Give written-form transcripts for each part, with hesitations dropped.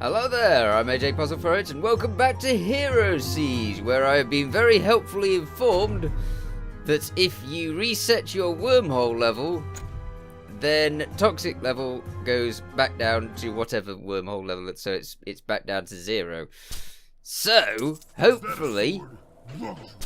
Hello there, I'm AJ PuzzleFerret, and welcome back to Hero Siege, where I have been very helpfully informed that if you reset your wormhole level, then toxic level goes back down to whatever wormhole level, so it's back down to 0. So, hopefully,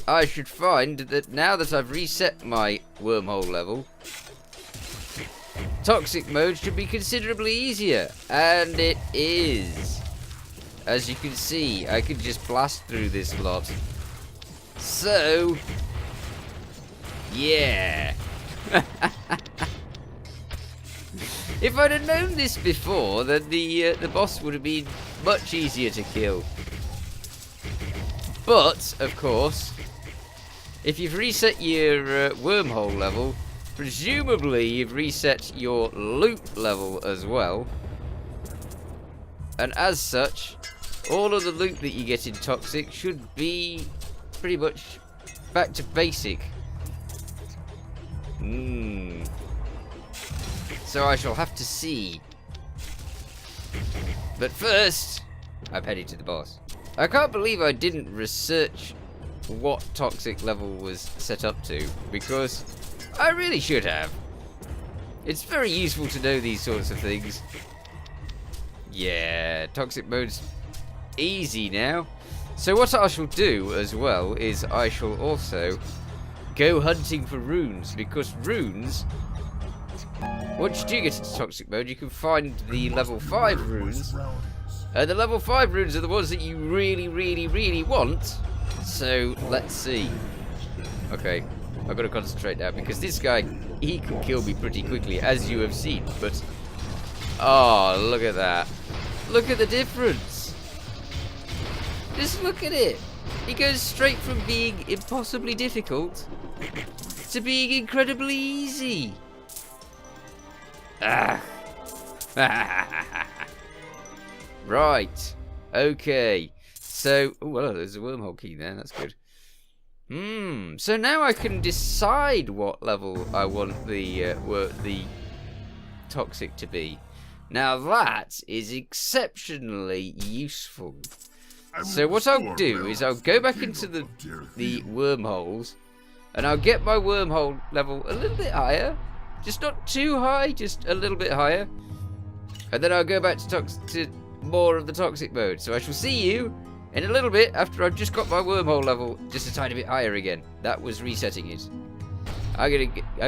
I should find that now that I've reset my wormhole level, toxic mode should be considerably easier, and it is. As you can see, I can just blast through this lot. So, yeah. If I'd have known this before, then the boss would have been much easier to kill. But, of course, if you've reset your wormhole level, presumably you've reset your loot level as well. And as such, all of the loot that you get in Toxic should be pretty much back to basic. So I shall have to see. But first, I'm heading to the boss. I can't believe I didn't research what Toxic level was set up to, because I really should have. It's very useful to know these sorts of things. Yeah, Toxic mode's easy now. So what I shall do as well is I shall also go hunting for runes, because runes, once you do get into Toxic mode, you can find the level 5 runes. The level 5 runes are the ones that you really want. So let's see. Okay, I've got to concentrate now, because this guy, he can kill me pretty quickly, as you have seen. But, oh, look at that. Look at the difference. Just look at it. He goes straight from being impossibly difficult to being incredibly easy. Ah. Right. Okay. So, oh, well, there's a wormhole key there. That's good. So now I can decide what level I want the Toxic to be. Now that is exceptionally useful. So what I'll do is I'll go back into the wormholes, and I'll get my wormhole level a little bit higher. Just not too high, just a little bit higher. And then I'll go back to more of the Toxic mode. So I shall see you in a little bit after I've just got my wormhole level just a tiny bit higher again. That was resetting it. I'm gonna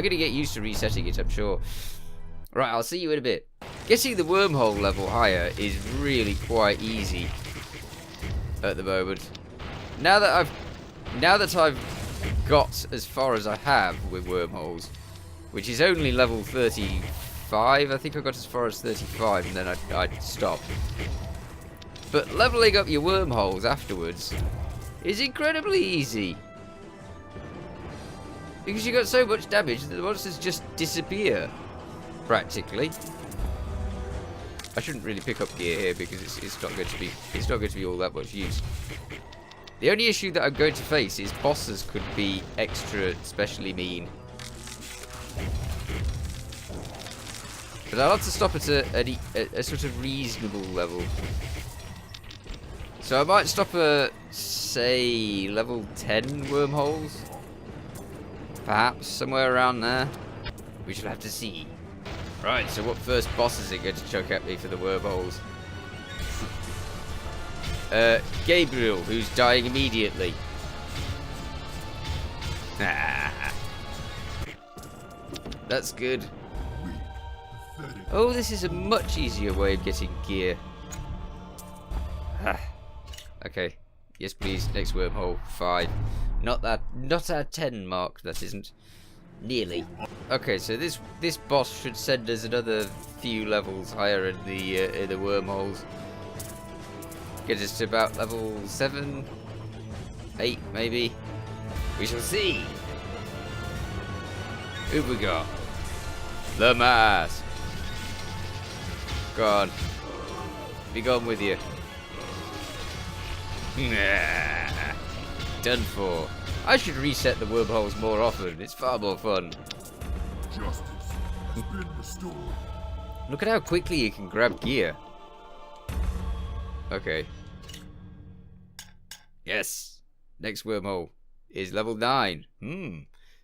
get used to resetting it, I'm sure. Right, I'll see you in a bit. Getting the wormhole level higher is really quite easy at the moment. Now that I've got as far as I have with wormholes, which is only level 35. I think I got as far as 35 and then I'd stop. But leveling up your wormholes afterwards is incredibly easy, because you got so much damage that the monsters just disappear, practically. I shouldn't really pick up gear here because it's not going to be all that much use. The only issue that I'm going to face is bosses could be extra specially mean. But I'll have to stop at a sort of reasonable level. So I might stop at, say, level 10 wormholes. Perhaps, somewhere around there. We shall have to see. Right, so what first boss is it going to chuck at me for the wormholes? Gabriel, who's dying immediately. That's good. Oh, this is a much easier way of getting gear. Okay. Yes, please. Next wormhole. 5. Not our 10 mark. That isn't. Nearly. Okay, so this boss should send us another few levels higher in the wormholes. Get us to about level 7, 8 maybe. We shall see. Who've we got? The Mask. Go on. Be gone with you. Done for. I should reset the wormholes more often. It's far more fun. Justice has been restored. Look at how quickly you can grab gear. Okay. Yes. Next wormhole is level 9.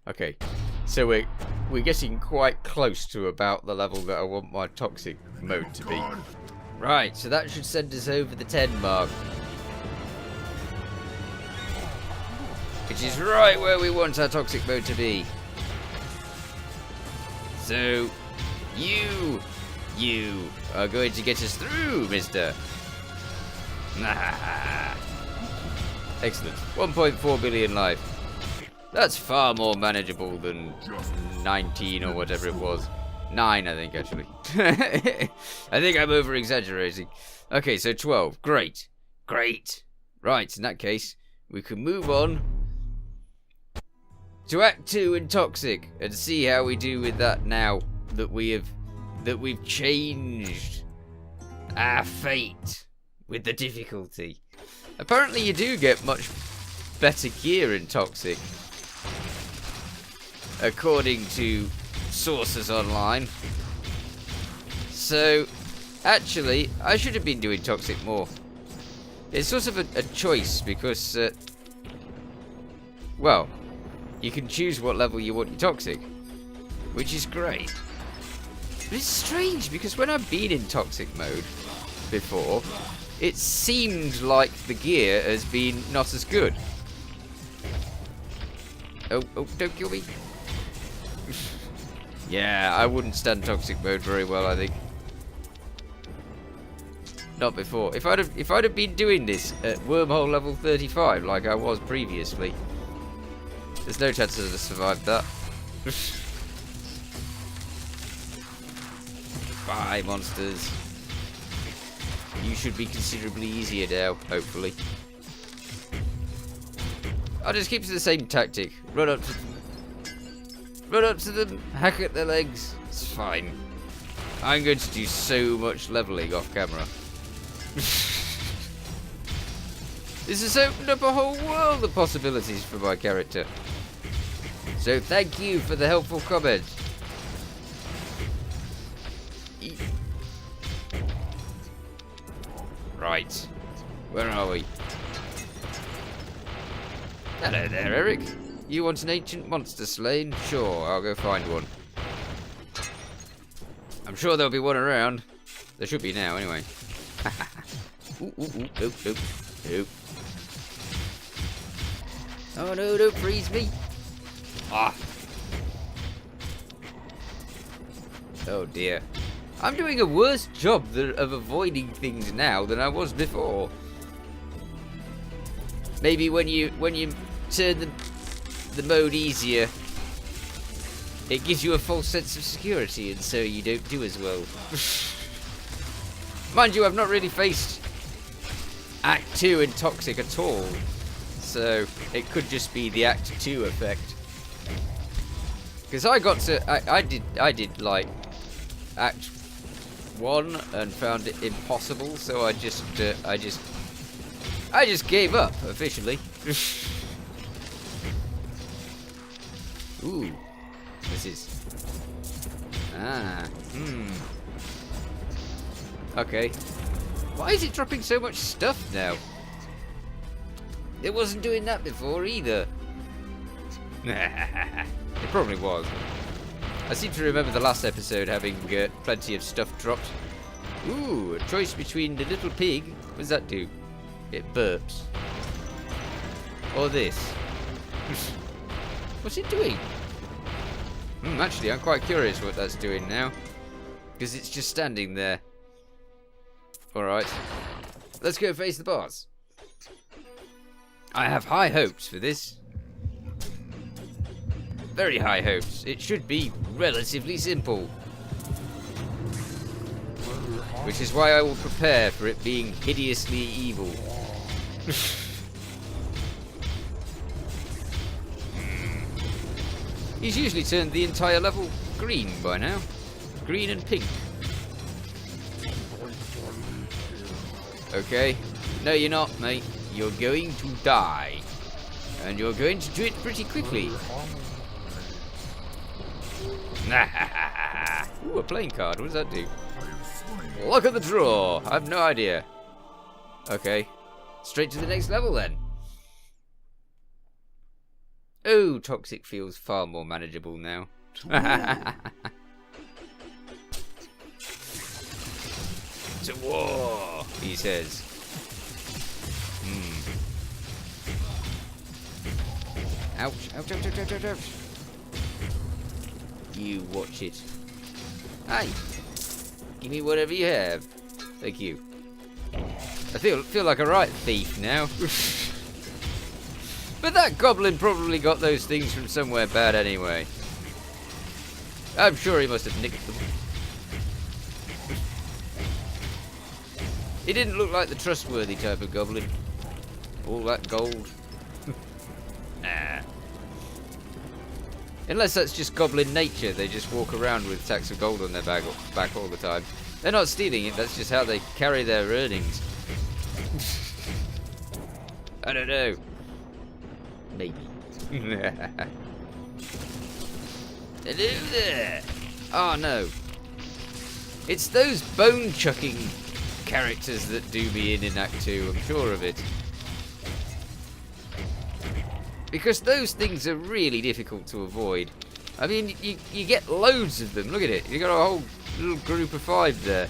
Okay. So we're getting quite close to about the level that I want my toxic mode to be. Right, so that should send us over the 10 mark. Which is right where we want our toxic mode to be. So, you are going to get us through, mister. Excellent. 1.4 billion life. That's far more manageable than 19 or whatever it was. 9, I think, actually. I think I'm over-exaggerating. Okay, so 12. Great. Great. Right, in that case, we can move on to Act 2 in Toxic and see how we do with that now that we've changed our fate with the difficulty. Apparently you do get much better gear in Toxic, according to sources online. So, actually, I should have been doing Toxic more. It's sort of a choice because, well, you can choose what level you want your Toxic, which is great. But it's strange because when I've been in Toxic mode before, it seemed like the gear has been not as good. Oh, don't kill me. Yeah, I wouldn't stand Toxic mode very well, I think. Not before. If I'd have been doing this at wormhole level 35 like I was previously, there's no chance I'd have survived that. Bye, monsters. You should be considerably easier now, hopefully. I'll just keep to the same tactic. Run up to them, hack at their legs. It's fine. I'm going to do so much leveling off camera. This has opened up a whole world of possibilities for my character. So thank you for the helpful comment. Right. Where are we? Hello there, Eric. You want an ancient monster slain? Sure, I'll go find one. I'm sure there'll be one around. There should be now, anyway. Nope. Oh no, don't freeze me. Ah. Oh dear. I'm doing a worse job of avoiding things now than I was before. Maybe when you turn the mode easier, it gives you a false sense of security, and so you don't do as well. Mind you, I've not really faced Act 2 in Toxic at all, so it could just be the Act 2 effect. Because I did like Act 1 and found it impossible, so I just gave up officially. Ooh, this is okay. Why is it dropping so much stuff now? It wasn't doing that before either. It probably was. I seem to remember the last episode having plenty of stuff dropped. Ooh, a choice between the little pig. What does that do? It burps. Or this. What's it doing? Actually, I'm quite curious what that's doing now. Because it's just standing there. Alright. Let's go face the boss. I have high hopes for this. Very high hopes. It should be relatively simple. Which is why I will prepare for it being hideously evil. He's usually turned the entire level green by now. Green and pink. Okay. No, you're not, mate. You're going to die. And you're going to do it pretty quickly. Ooh, a playing card. What does that do? Look at the draw. I have no idea. Okay. Straight to the next level then. Oh, toxic feels far more manageable now. To war, he says. Ouch, ouch, ouch, ouch, ouch, ouch, ouch. You watch it. Hey, give me whatever you have. Thank you. I feel like a right thief now. But that goblin probably got those things from somewhere bad anyway. I'm sure he must have nicked them. He didn't look like the trustworthy type of goblin. All that gold. Nah. Unless that's just goblin nature. They just walk around with sacks of gold on their back all the time. They're not stealing it, that's just how they carry their earnings. I don't know. Maybe. Hello there! Oh no. It's those bone chucking characters that do me in Act 2, I'm sure of it. Because those things are really difficult to avoid. I mean, you get loads of them, look at it. You got a whole little group of 5 there.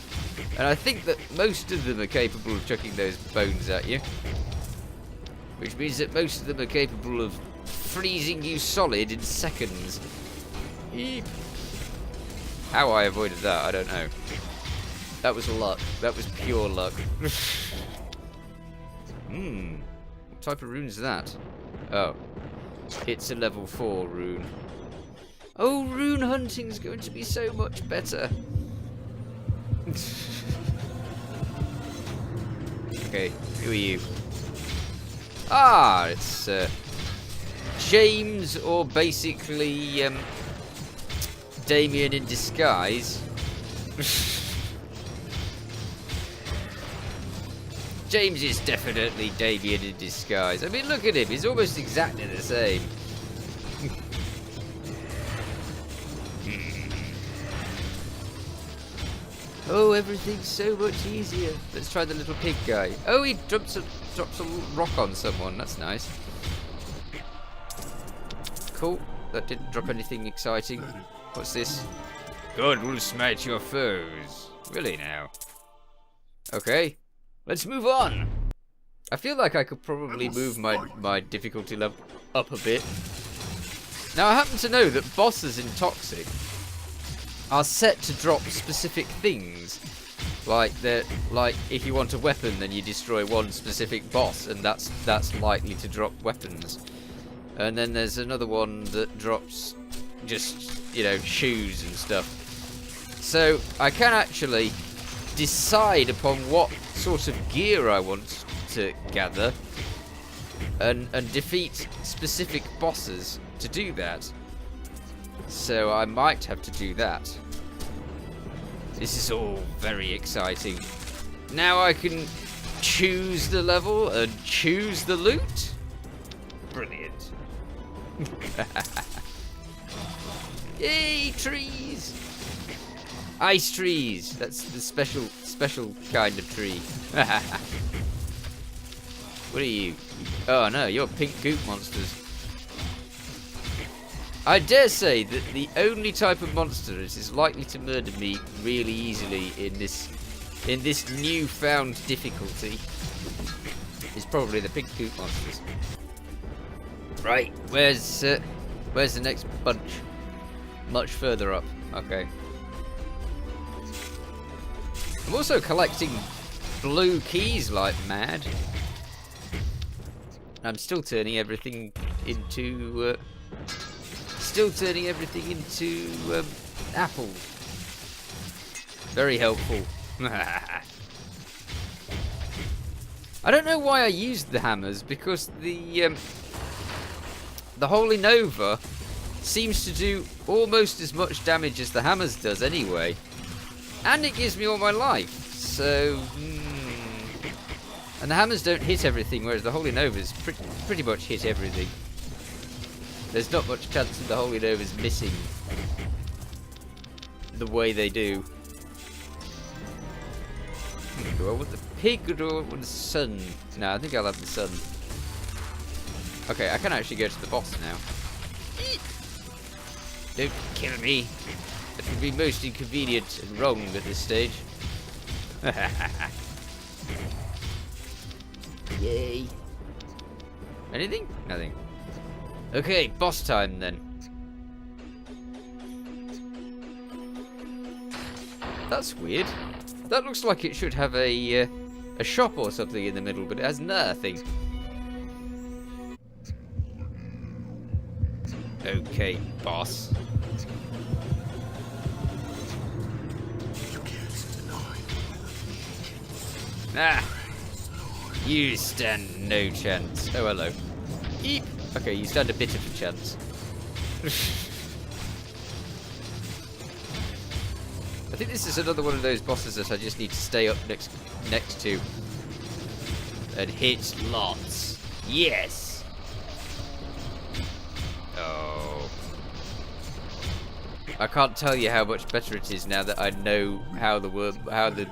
And I think that most of them are capable of chucking those bones at you. Which means that most of them are capable of freezing you solid in seconds. Eep. How I avoided that, I don't know. That was luck. That was pure luck. What type of rune is that? Oh. It's a level 4 rune. Oh, rune hunting's going to be so much better. Okay, who are you? Ah, it's James, or basically Damien in disguise. James is definitely Damien in disguise. I mean, look at him. He's almost exactly the same. Oh, everything's so much easier. Let's try the little pig guy. Oh, he drops a rock on someone. That's nice. Cool. That didn't drop anything exciting. What's this? God will smite your foes. Really now? Okay. Let's move on. I feel like I could probably move my difficulty level up a bit. Now, I happen to know that bosses in Toxic are set to drop specific things. Like if you want a weapon, then you destroy one specific boss, and that's likely to drop weapons. And then there's another one that drops just, you know, shoes and stuff. So I can actually decide upon what sort of gear I want to gather and defeat specific bosses to do that. So I might have to do that. This is all very exciting. Now I can choose the level and choose the loot. Brilliant. Yay, trees! Ice trees. That's the special kind of tree. What are you? Oh no, you're pink goop monsters. I dare say that the only type of monster that is likely to murder me really easily in this newfound difficulty is probably the pink goop monsters. Right, where's the next bunch? Much further up. Okay. I'm also collecting blue keys like mad. I'm still turning everything into apples. Very helpful. I don't know why I used the hammers, because the Holy Nova seems to do almost as much damage as the hammers does anyway. And it gives me all my life, so... And the hammers don't hit everything, whereas the Holy Novas pretty much hit everything. There's not much chance of the Holy Novas missing the way they do. Do I want the pig or do I want the sun? No, I think I'll have the sun. Okay, I can actually go to the boss now. Don't kill me. That would be most inconvenient and wrong at this stage. Yay. Anything? Nothing. Okay, boss time then. That's weird. That looks like it should have a shop or something in the middle, but it has nothing. Okay, boss. Ah! You stand no chance. Oh, hello. Eep! Okay, you stand a bit of a chance. I think this is another one of those bosses that I just need to stay up next to. And hit lots. Yes! Oh. I can't tell you how much better it is now that I know how the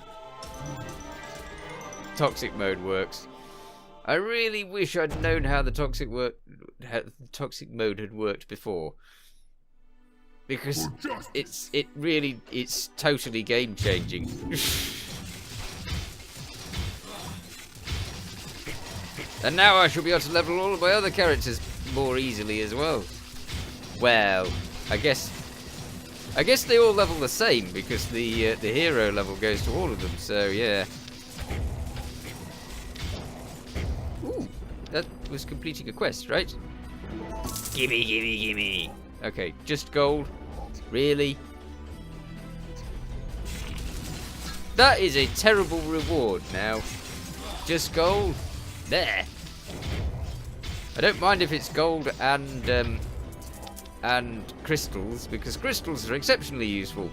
toxic mode works. I really wish I'd known how the toxic mode had worked before, because it's totally game changing. And now I shall be able to level all of my other characters more easily as well. Well, I guess they all level the same because the hero level goes to all of them. So yeah. Ooh, that was completing a quest, right? Gimme, gimme, gimme. Okay, just gold. Really? That is a terrible reward now. Just gold. There. I don't mind if it's gold and crystals, because crystals are exceptionally useful.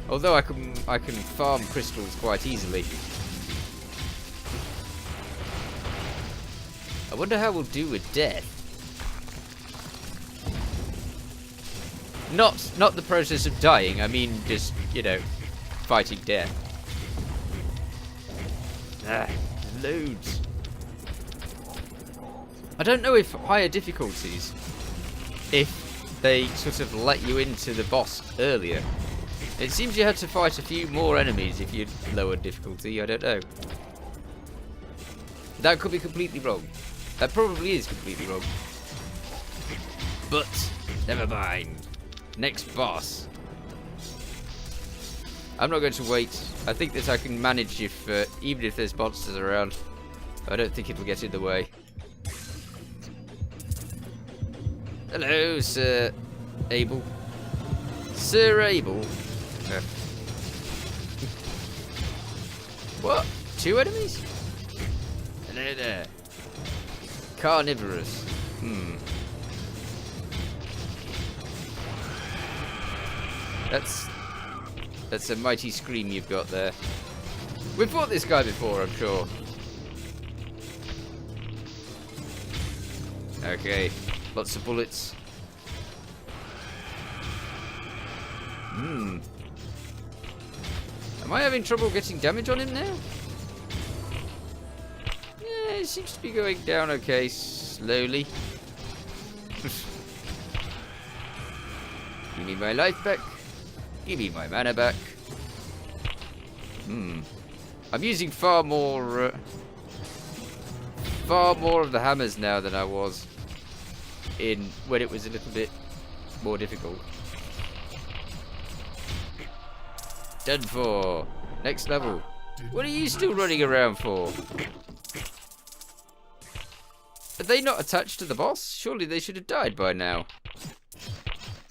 Although I can farm crystals quite easily. I wonder how we'll do with death. Not the process of dying. I mean, just, you know, fighting death. Ah, loads. I don't know if higher difficulties, if they sort of let you into the boss earlier. It seems you had to fight a few more enemies if you lowered difficulty. I don't know. That could be completely wrong. That probably is completely wrong. But never mind. Next boss. I'm not going to wait. I think that I can manage if even if there's monsters around. I don't think it'll get in the way. Hello, Sir Abel. Sir Abel. What? 2 enemies? Hello there. Carnivorous. That's a mighty scream you've got there. We've fought this guy before, I'm sure. Okay, lots of bullets. Am I having trouble getting damage on him now? Yeah, it seems to be going down okay, slowly. Give me my life back. Give me my mana back. I'm using far more of the hammers now than I was when it was a little bit more difficult. Done for. Next level. What are you still running around for? Are they not attached to the boss? Surely they should have died by now.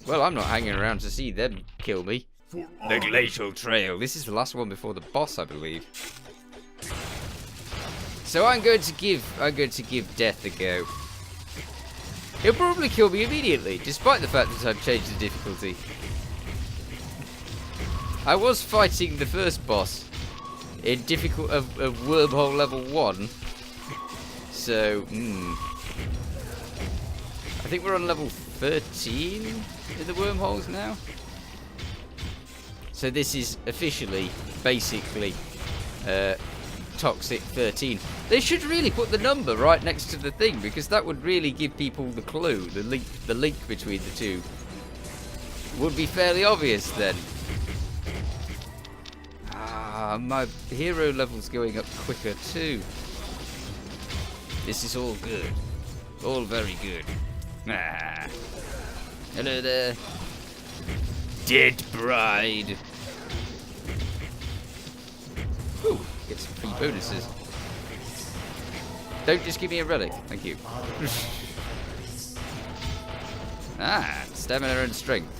Well, I'm not hanging around to see them kill me. The Glacial Trail. This is the last one before the boss, I believe. So I'm going to give death a go. He'll probably kill me immediately, despite the fact that I've changed the difficulty. I was fighting the first boss in wormhole level 1. So, I think we're on level 13 in the wormholes now. So this is officially, basically, Toxic 13. They should really put the number right next to the thing, because that would really give people the clue. The link between the two would be fairly obvious then. Ah, my hero level's going up quicker too. This is all good. All very good. Ah. Hello there. Dead bride. Ooh, get some free bonuses. Don't just give me a relic. Thank you. Ah, stamina and strength.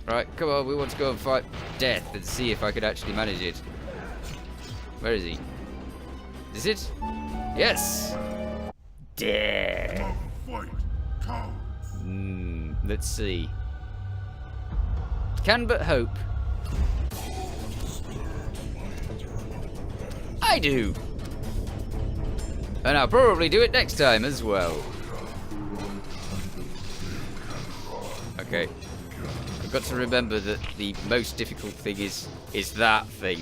Right, come on, we want to go and fight death and see if I could actually manage it. Where is he? Is it? Yes! Death! Let's see. Can but hope. I do! And I'll probably do it next time as well. Okay. I've got to remember that the most difficult thing is that thing.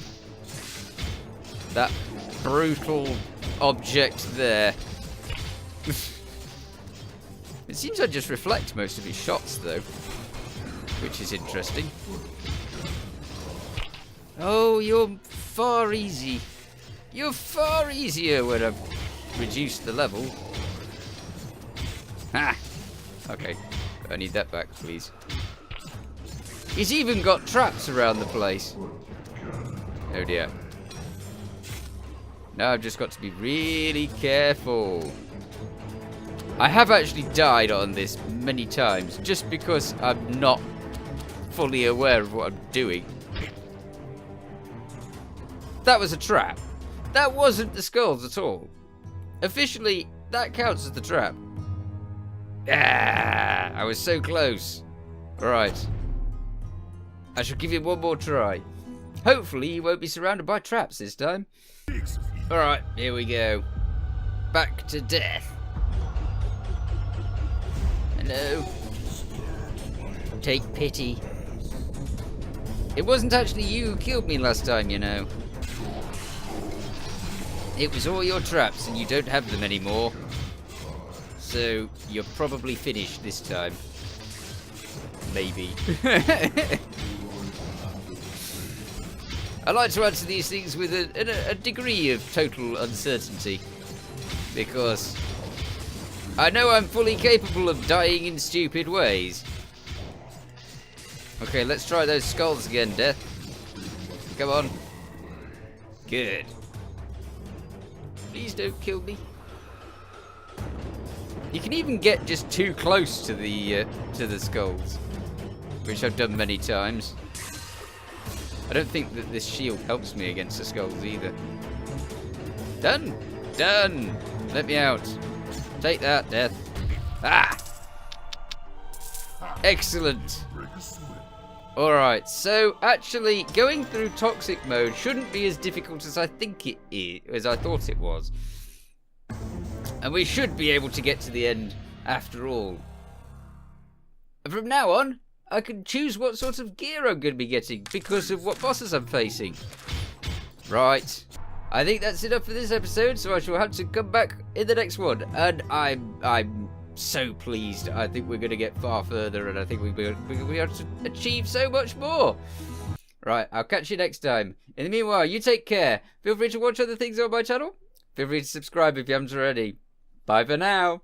That brutal object there. It seems I just reflect most of his shots though, which is interesting. Oh, you're far easy. You're far easier when I've reduced the level. Ha! Okay, I need that back, please. He's even got traps around the place. Oh dear. Now I've just got to be really careful. I have actually died on this many times just because I'm not fully aware of what I'm doing. That was a trap. That wasn't the skulls at all. Officially, that counts as the trap. Ah, I was so close. Right. I shall give him one more try. Hopefully he won't be surrounded by traps this time. Alright, here we go. Back to death. Hello. Take pity. It wasn't actually you who killed me last time, you know. It was all your traps and you don't have them anymore. So, you're probably finished this time. Maybe. I like to answer these things with a degree of total uncertainty. Because I know I'm fully capable of dying in stupid ways. Okay, let's try those skulls again, Death. Come on. Good. Please don't kill me. You can even get just too close to the skulls, which I've done many times. I don't think that this shield helps me against the skulls either. Done! Done! Let me out. Take that, Death. Ah! Excellent. Alright, so actually going through toxic mode shouldn't be as difficult as I think it is, as I thought it was. And we should be able to get to the end after all. And from now on, I can choose what sort of gear I'm going to be getting because of what bosses I'm facing. Right. I think that's enough for this episode, so I shall have to come back in the next one. And I'm so pleased. I think we're going to get far further, and I think we'll be able to achieve so much more. Right, I'll catch you next time. In the meanwhile, you take care. Feel free to watch other things on my channel. Feel free to subscribe if you haven't already. Bye for now.